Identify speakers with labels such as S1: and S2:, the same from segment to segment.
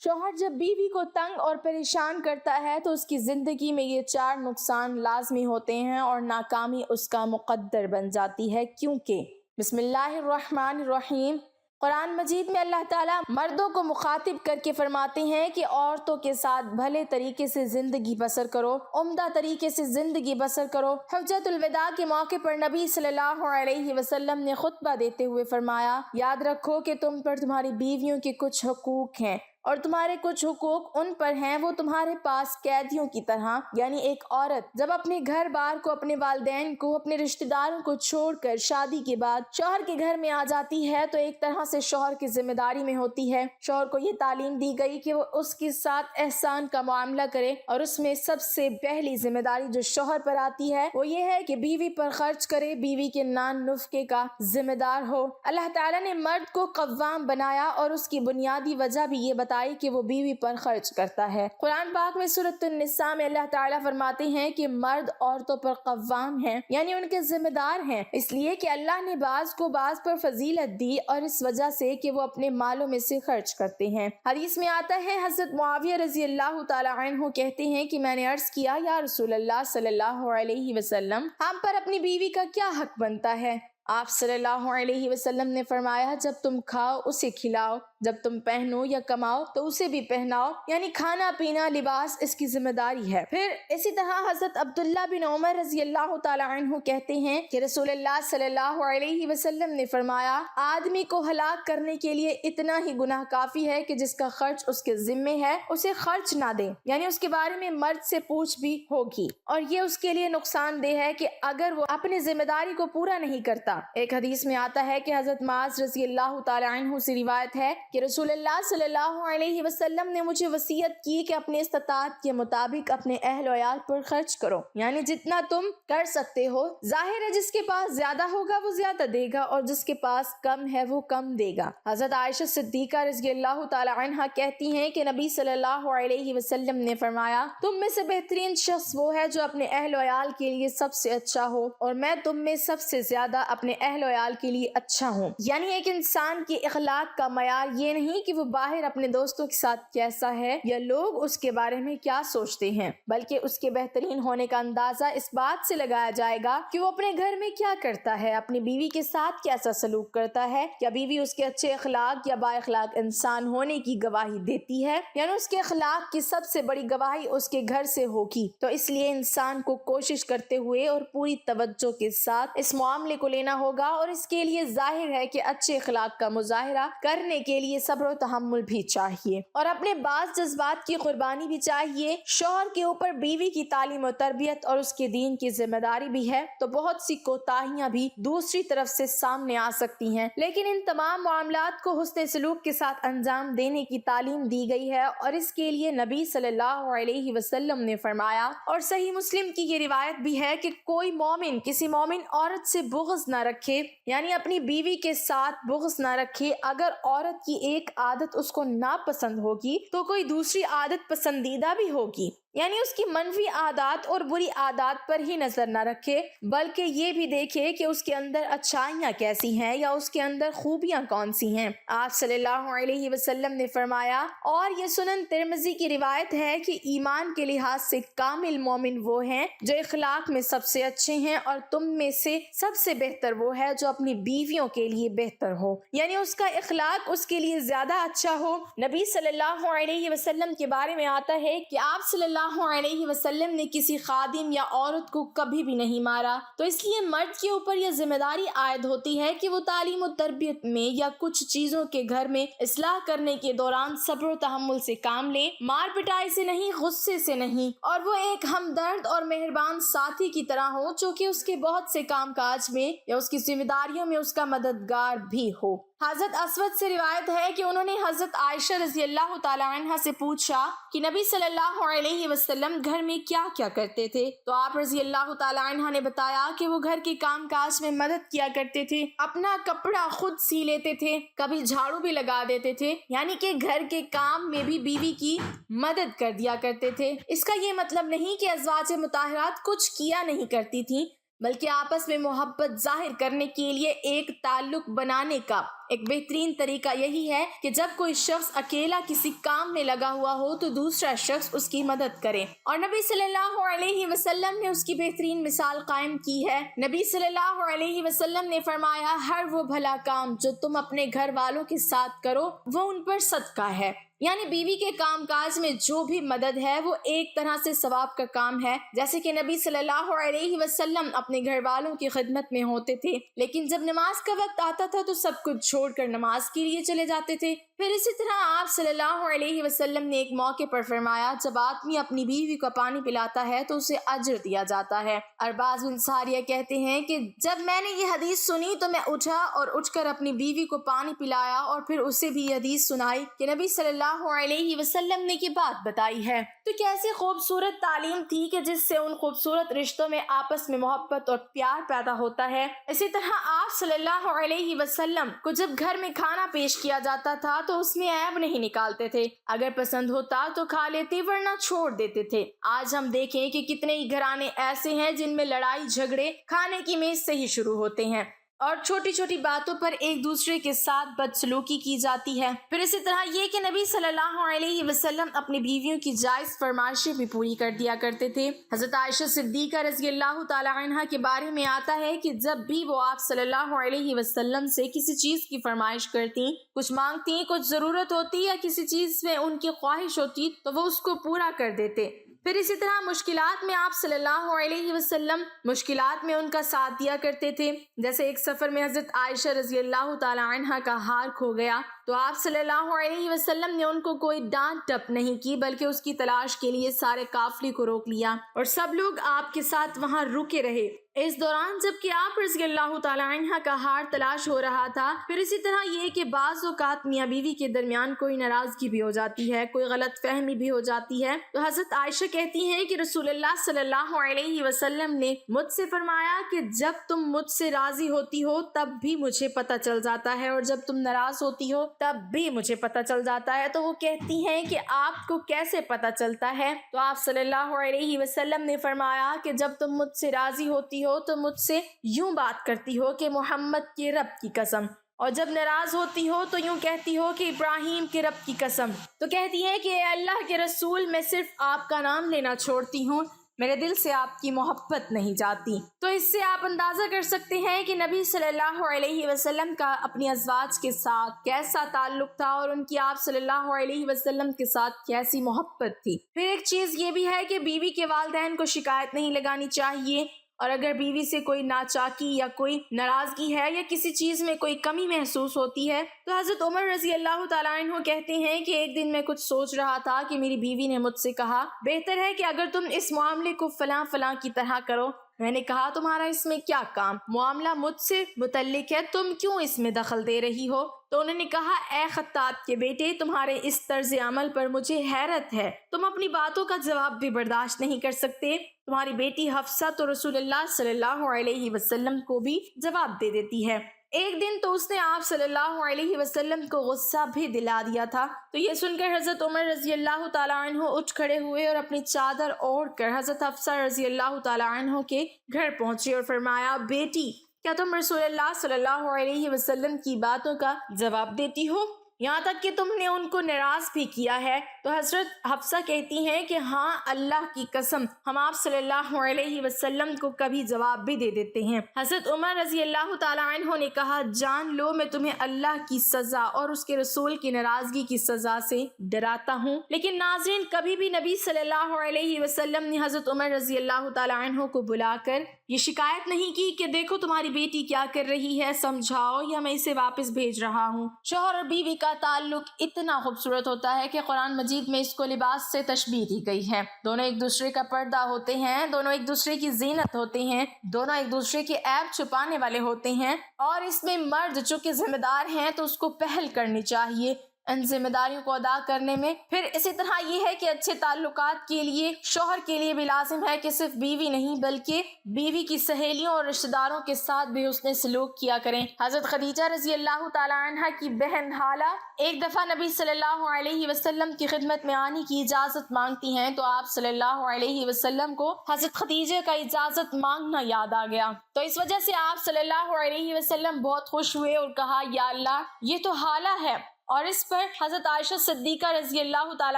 S1: شوہر جب بیوی کو تنگ اور پریشان کرتا ہے تو اس کی زندگی میں یہ 4 نقصان لازمی ہوتے ہیں اور ناکامی اس کا مقدر بن جاتی ہے، کیونکہ بسم اللہ الرحمن الرحیم، قرآن مجید میں اللہ تعالیٰ مردوں کو مخاطب کر کے فرماتے ہیں کہ عورتوں کے ساتھ بھلے طریقے سے زندگی بسر کرو، عمدہ طریقے سے زندگی بسر کرو۔ حجۃ الوداع کے موقع پر نبی صلی اللہ علیہ وسلم نے خطبہ دیتے ہوئے فرمایا، یاد رکھو کہ تم پر تمہاری بیویوں کے کچھ حقوق ہیں اور تمہارے کچھ حقوق ان پر ہیں، وہ تمہارے پاس قیدیوں کی طرح۔ یعنی ایک عورت جب اپنے گھر بار کو، اپنے والدین کو، اپنے رشتہ داروں کو چھوڑ کر شادی کے بعد شوہر کے گھر میں آ جاتی ہے تو ایک طرح سے شوہر کی ذمہ داری میں ہوتی ہے۔ شوہر کو یہ تعلیم دی گئی کہ وہ اس کے ساتھ احسان کا معاملہ کرے، اور اس میں سب سے پہلی ذمہ داری جو شوہر پر آتی ہے وہ یہ ہے کہ بیوی پر خرچ کرے، بیوی کے نان نفقے کا ذمہ دار ہو۔ اللہ تعالیٰ نے مرد کو قوام بنایا اور اس کی بنیادی وجہ بھی یہ کہ وہ بیوی پر خرچ کرتا ہے۔ قرآن پاک میں سورۃ النساء میں اللہ تعالیٰ فرماتے ہیں کہ مرد عورتوں پر قوام ہیں، یعنی ان کے ذمہ دار ہیں، اس لیے کہ اللہ نے بعض کو بعض پر فضیلت دی اور اس وجہ سے کہ وہ اپنے مالوں میں سے خرچ کرتے ہیں۔ حدیث میں آتا ہے، حضرت معاویہ رضی اللہ تعالیٰ عنہ کہتے ہیں کہ میں نے عرض کیا، یا رسول اللہ صلی اللہ علیہ وسلم، ہم پر اپنی بیوی کا کیا حق بنتا ہے؟ آپ صلی اللہ علیہ وسلم نے فرمایا، جب تم کھاؤ اسے کھلاؤ، جب تم پہنو یا کماؤ تو اسے بھی پہناؤ، یعنی کھانا پینا لباس اس کی ذمہ داری ہے۔ پھر اسی طرح حضرت عبداللہ بن عمر رضی اللہ تعالی عنہ کہتے ہیں کہ رسول اللہ صلی اللہ علیہ وسلم نے فرمایا، آدمی کو ہلاک کرنے کے لیے اتنا ہی گناہ کافی ہے کہ جس کا خرچ اس کے ذمے ہے اسے خرچ نہ دے، یعنی اس کے بارے میں مرد سے پوچھ بھی ہوگی، اور یہ اس کے لیے نقصان دہ ہے کہ اگر وہ اپنی ذمہ داری کو پورا نہیں کرتا۔ ایک حدیث میں آتا ہے کہ حضرت معاذ رضی اللہ تعالی عنہ سے روایت ہے کہ رسول اللہ صلی اللہ علیہ وسلم نے مجھے وصیت کی کہ اپنے استطاعت کے مطابق اپنے اہل و عیال پر خرچ کرو، یعنی جتنا تم کر سکتے ہو۔ ظاہر ہے جس کے پاس زیادہ ہوگا وہ زیادہ دے گا اور جس کے پاس کم ہے وہ کم دے گا۔ حضرت عائشہ صدیقہ رضی اللہ تعالی عنہا کہتی ہیں کہ نبی صلی اللہ علیہ وسلم نے فرمایا، تم میں سے بہترین شخص وہ ہے جو اپنے اہل و عیال کے لیے سب سے اچھا ہو، اور میں تم میں سب سے زیادہ اپنے اہل و عیال کے لیے اچھا ہوں۔ یعنی ایک انسان کی اخلاق کا معیار یہ نہیں کہ وہ باہر اپنے دوستوں کے ساتھ کیسا ہے یا لوگ اس کے بارے میں کیا سوچتے ہیں، بلکہ اس کے بہترین ہونے کا اندازہ اس بات سے لگایا جائے گا کہ وہ اپنے گھر میں کیا کرتا ہے، اپنی بیوی کے ساتھ کیسا سلوک کرتا ہے، کیا بیوی اس کے اچھے اخلاق یا با اخلاق انسان ہونے کی گواہی دیتی ہے، یعنی اس کے اخلاق کی سب سے بڑی گواہی اس کے گھر سے ہوگی۔ تو اس لیے انسان کو کوشش کرتے ہوئے اور پوری توجہ کے ساتھ اس معاملے کو لینا ہوگا، اور اس کے لیے ظاہر ہے کہ اچھے اخلاق کا مظاہرہ کرنے کے لیے صبر و تحمل بھی چاہیے اور اپنے بعض جذبات کی قربانی بھی چاہیے۔ شوہر کے اوپر بیوی کی تعلیم و تربیت اور اس کے دین کی ذمہ داری بھی ہے، تو بہت سی کوتاہیاں بھی دوسری طرف سے سامنے آ سکتی ہیں، لیکن ان تمام معاملات کو حسن سلوک کے ساتھ انجام دینے کی تعلیم دی گئی ہے، اور اس کے لیے نبی صلی اللہ علیہ وسلم نے فرمایا، اور صحیح مسلم کی یہ روایت بھی ہے کہ کوئی مومن کسی مومن عورت سے بغض نہ رکھے، یعنی اپنی بیوی کے ساتھ بغض نہ رکھے۔ اگر عورت کی ایک عادت اس کو ناپسند ہوگی تو کوئی دوسری عادت پسندیدہ بھی ہوگی، یعنی اس کی منفی عادات اور بری عادات پر ہی نظر نہ رکھے، بلکہ یہ بھی دیکھے کہ اس کے اندر اچھائیاں کیسی ہیں یا اس کے اندر خوبیاں کون سی ہیں۔ آپ صلی اللہ علیہ وسلم نے فرمایا، اور یہ سنن ترمذی کی روایت ہے کہ ایمان کے لحاظ سے کامل مومن وہ ہیں جو اخلاق میں سب سے اچھے ہیں، اور تم میں سے سب سے بہتر وہ ہے جو اپنی بیویوں کے لیے بہتر ہو، یعنی اس کا اخلاق اس کے لیے زیادہ اچھا ہو۔ نبی صلی اللہ علیہ وسلم کے بارے میں آتا ہے کہ آپ صلی اللہ علیہ وسلم نے کسی خادم یا عورت کو کبھی بھی نہیں مارا، تو اس لیے مرد کے اوپر یہ ذمہ داری عائد ہوتی ہے کہ وہ تعلیم و تربیت میں یا کچھ چیزوں کے گھر میں اصلاح کرنے کے دوران صبر و تحمل سے کام لے، مار پٹائی سے نہیں، غصے سے نہیں، اور وہ ایک ہمدرد اور مہربان ساتھی کی طرح ہو جو کہ اس کے بہت سے کام کاج میں یا اس کی ذمہ داریوں میں اس کا مددگار بھی ہو۔ حضرت اسود سے روایت ہے کہ انہوں نے حضرت عائشہ رضی اللہ تعالی عنہا سے پوچھا کہ نبی صلی اللہ علیہ وسلم گھر میں کیا کیا کرتے تھے، تو آپ رضی اللہ تعالی عنہا نے بتایا کہ وہ گھر کے کام کاج میں مدد کیا کرتے تھے، اپنا کپڑا خود سی لیتے تھے، کبھی جھاڑو بھی لگا دیتے تھے، یعنی کہ گھر کے کام میں بھی بیوی کی مدد کر دیا کرتے تھے۔ اس کا یہ مطلب نہیں کہ ازواج مطہرات کچھ کیا نہیں کرتی تھیں، بلکہ آپس میں محبت ظاہر کرنے کے لیے ایک تعلق بنانے کا ایک بہترین طریقہ یہی ہے کہ جب کوئی شخص اکیلا کسی کام میں لگا ہوا ہو تو دوسرا شخص اس کی مدد کرے، اور نبی صلی اللہ علیہ وسلم نے اس کی بہترین مثال قائم کی ہے۔ نبی صلی اللہ علیہ وسلم نے فرمایا، ہر وہ بھلا کام جو تم اپنے گھر والوں کے ساتھ کرو وہ ان پر صدقہ ہے، یعنی بیوی کے کام کاج میں جو بھی مدد ہے وہ ایک طرح سے ثواب کا کام ہے، جیسے کہ نبی صلی اللہ علیہ وسلم اپنے گھر والوں کی خدمت میں ہوتے تھے، لیکن جب نماز کا وقت آتا تھا تو سب کچھ چھوڑ کر نماز کے لیے چلے جاتے تھے۔ پھر اسی طرح آپ صلی اللہ علیہ وسلم نے ایک موقع پر فرمایا، جب آدمی اپنی بیوی کو پانی پلاتا ہے تو اسے اجر دیا جاتا ہے۔ ارباز بن ساریہ کہتے ہیں کہ جب میں نے یہ حدیث سنی تو میں اٹھا اور اٹھ کر اپنی بیوی کو پانی پلایا اور پھر اسے بھی یہ حدیث سنائی کہ نبی صلی اللہ علیہ وسلم نے یہ بات بتائی ہے۔ تو کیسی خوبصورت تعلیم تھی کہ جس سے ان خوبصورت رشتوں میں آپس میں محبت اور پیار پیدا ہوتا ہے۔ اسی طرح آپ صلی اللہ علیہ وسلم کو جب گھر میں کھانا پیش کیا جاتا تھا تو اس میں عیب نہیں نکالتے تھے، اگر پسند ہوتا تو کھا لیتے ورنہ چھوڑ دیتے تھے۔ آج ہم دیکھیں کہ کتنے ہی گھرانے ایسے ہیں جن میں لڑائی جھگڑے کھانے کی میز سے ہی شروع ہوتے ہیں اور چھوٹی چھوٹی باتوں پر ایک دوسرے کے ساتھ بدسلوکی کی جاتی ہے۔ پھر اسی طرح یہ کہ نبی صلی اللہ علیہ وسلم اپنی بیویوں کی جائز فرمائشیں بھی پوری کر دیا کرتے تھے۔ حضرت عائشہ صدیقہ رضی اللہ تعالی عنہا کے بارے میں آتا ہے کہ جب بھی وہ آپ صلی اللہ علیہ وسلم سے کسی چیز کی فرمائش کرتی، کچھ مانگتی، کچھ ضرورت ہوتی یا کسی چیز میں ان کی خواہش ہوتی تو وہ اس کو پورا کر دیتے۔ پھر اسی طرح مشکلات میں آپ صلی اللہ علیہ وسلم مشکلات میں ان کا ساتھ دیا کرتے تھے۔ جیسے ایک سفر میں حضرت عائشہ رضی اللہ تعالی عنہا کا ہار کھو گیا تو آپ صلی اللہ علیہ وسلم نے ان کو کوئی ڈانٹ ٹپ نہیں کی، بلکہ اس کی تلاش کے لیے سارے قافلے کو روک لیا اور سب لوگ آپ کے ساتھ وہاں رکے رہے اس دوران جب کہ آپ رضی اللہ تعالی عنہ کا ہار تلاش ہو رہا تھا۔ پھر اسی طرح یہ کہ بعض اوقات میاں بیوی کے درمیان کوئی ناراضگی بھی ہو جاتی ہے، کوئی غلط فہمی بھی ہو جاتی ہے، تو حضرت عائشہ کہتی ہیں کہ رسول اللہ صلی اللہ علیہ وسلم نے مجھ سے فرمایا کہ جب تم مجھ سے راضی ہوتی ہو تب بھی مجھے پتہ چل جاتا ہے اور جب تم ناراض ہوتی ہو تب بھی مجھے پتہ چل جاتا ہے۔ تو وہ کہتی ہیں کہ آپ کو کیسے پتہ چلتا ہے؟ تو آپ صلی اللہ علیہ وسلم نے فرمایا کہ جب تم مجھ سے راضی ہوتی ہو تو مجھ سے یوں بات کرتی ہو کہ محمد کے رب کی قسم، اور جب ناراض ہوتی ہو تو یوں کہتی ہو کہ ابراہیم کے رب کی قسم۔ تو کہتی ہے کہ اے اللہ کے رسول، میں صرف آپ کا نام لینا چھوڑتی ہوں، میرے دل سے آپ کی محبت نہیں جاتی۔ تو اس سے آپ اندازہ کر سکتے ہیں کہ نبی صلی اللہ علیہ وسلم کا اپنی ازواج کے ساتھ کیسا تعلق تھا اور ان کی آپ صلی اللہ علیہ وسلم کے ساتھ کیسی محبت تھی۔ پھر ایک چیز یہ بھی ہے کہ بیوی کے والدین کو شکایت نہیں لگانی چاہیے، اور اگر بیوی سے کوئی ناچاکی یا کوئی ناراضگی ہے یا کسی چیز میں کوئی کمی محسوس ہوتی ہے تو حضرت عمر رضی اللہ تعالیٰ عنہ کہتے ہیں کہ ایک دن میں کچھ سوچ رہا تھا کہ میری بیوی نے مجھ سے کہا، بہتر ہے کہ اگر تم اس معاملے کو فلاں فلاں کی طرح کرو۔ میں نے کہا، تمہارا اس میں کیا کام؟ معاملہ مجھ سے متعلق ہے، تم کیوں اس میں دخل دے رہی ہو؟ تو انہوں نے کہا، اے خطاب کے بیٹے، تمہارے اس طرز عمل پر مجھے حیرت ہے، تم اپنی باتوں کا جواب بھی برداشت نہیں کر سکتے۔ تمہاری بیٹی حفصہ تو رسول اللہ صلی اللہ علیہ وسلم کو بھی جواب دے دیتی ہے۔ ایک دن تو اس نے آپ صلی اللہ علیہ وسلم کو غصہ بھی دلا دیا تھا۔ تو یہ سن کر حضرت عمر رضی اللہ تعالیٰ عنہ اٹھ کھڑے ہوئے اور اپنی چادر اوڑھ کر حضرت حفصہ رضی اللہ تعالیٰ عنہ کے گھر پہنچے اور فرمایا، بیٹی، کیا تم رسول اللہ صلی اللہ علیہ وسلم کی باتوں کا جواب دیتی ہو؟ یہاں تک کہ تم نے ان کو ناراض بھی کیا ہے۔ تو حضرت حفصہ کہتی ہیں کہ ہاں، اللہ کی قسم، ہم آپ صلی اللہ علیہ وسلم کو کبھی جواب بھی دے دیتے ہیں۔ حضرت عمر رضی اللہ تعالیٰ عنہ نے کہا، جان لو میں تمہیں اللہ کی سزا اور اس کے رسول کی ناراضگی کی سزا سے ڈراتا ہوں۔ لیکن ناظرین، کبھی بھی نبی صلی اللہ علیہ وسلم نے حضرت عمر رضی اللہ تعالیٰ عنہ کو بلا کر یہ شکایت نہیں کی کہ دیکھو تمہاری بیٹی کیا کر رہی ہے، سمجھاؤ یا میں اسے واپس بھیج رہا ہوں۔ شوہر اور بیوی کا تعلق اتنا خوبصورت ہوتا ہے کہ قرآن مجید میں اس کو لباس سے تشبیہ دی گئی ہے۔ دونوں ایک دوسرے کا پردہ ہوتے ہیں، دونوں ایک دوسرے کی زینت ہوتے ہیں، دونوں ایک دوسرے کے عیب چھپانے والے ہوتے ہیں، اور اس میں مرد چونکہ ذمہ دار ہیں تو اس کو پہل کرنی چاہیے۔ ان ذمہ داریوں کو ادا کرنے میں۔ پھر اسی طرح یہ ہے کہ اچھے تعلقات کے لیے شوہر کے لیے بھی لازم ہے کہ صرف بیوی نہیں بلکہ بیوی کی سہیلیوں اور رشتہ داروں کے ساتھ بھی حسن سلوک کیا کریں۔ حضرت خدیجہ رضی اللہ تعالی عنہ کی بہن حالہ ایک دفعہ نبی صلی اللہ علیہ وسلم کی خدمت میں آنے کی اجازت مانگتی ہیں تو آپ صلی اللہ علیہ وسلم کو حضرت خدیجہ کا اجازت مانگنا یاد آ گیا، تو اس وجہ سے آپ صلی اللہ علیہ وسلم بہت خوش ہوئے اور کہا یا اللہ یہ تو حالہ ہے۔ اور اس پر حضرت عائشہ صدیقہ رضی اللہ تعالی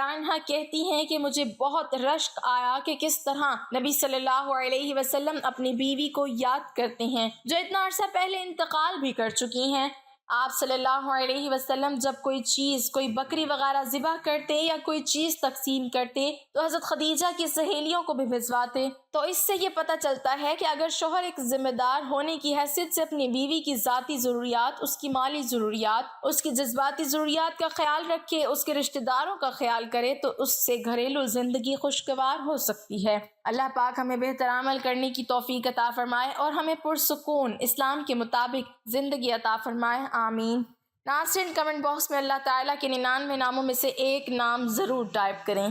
S1: عنہ کہتی ہیں کہ مجھے بہت رشک آیا کہ کس طرح نبی صلی اللہ علیہ وسلم اپنی بیوی کو یاد کرتے ہیں جو اتنا عرصہ پہلے انتقال بھی کر چکی ہیں۔ آپ صلی اللہ علیہ وسلم جب کوئی چیز، کوئی بکری وغیرہ ذبح کرتے یا کوئی چیز تقسیم کرتے تو حضرت خدیجہ کی سہیلیوں کو بھی بھجواتے۔ تو اس سے یہ پتہ چلتا ہے کہ اگر شوہر ایک ذمہ دار ہونے کی حیثیت سے اپنی بیوی کی ذاتی ضروریات، اس کی مالی ضروریات، اس کی جذباتی ضروریات کا خیال رکھے، اس کے رشتہ داروں کا خیال کرے تو اس سے گھریلو زندگی خوشگوار ہو سکتی ہے۔ اللہ پاک ہمیں بہتر عمل کرنے کی توفیق عطا فرمائے اور ہمیں پرسکون اسلام کے مطابق زندگی عطا فرمائے، آمین۔ ناظرین، کمنٹ باکس میں اللہ تعالیٰ کے 99 ناموں میں سے ایک نام ضرور ٹائپ کریں۔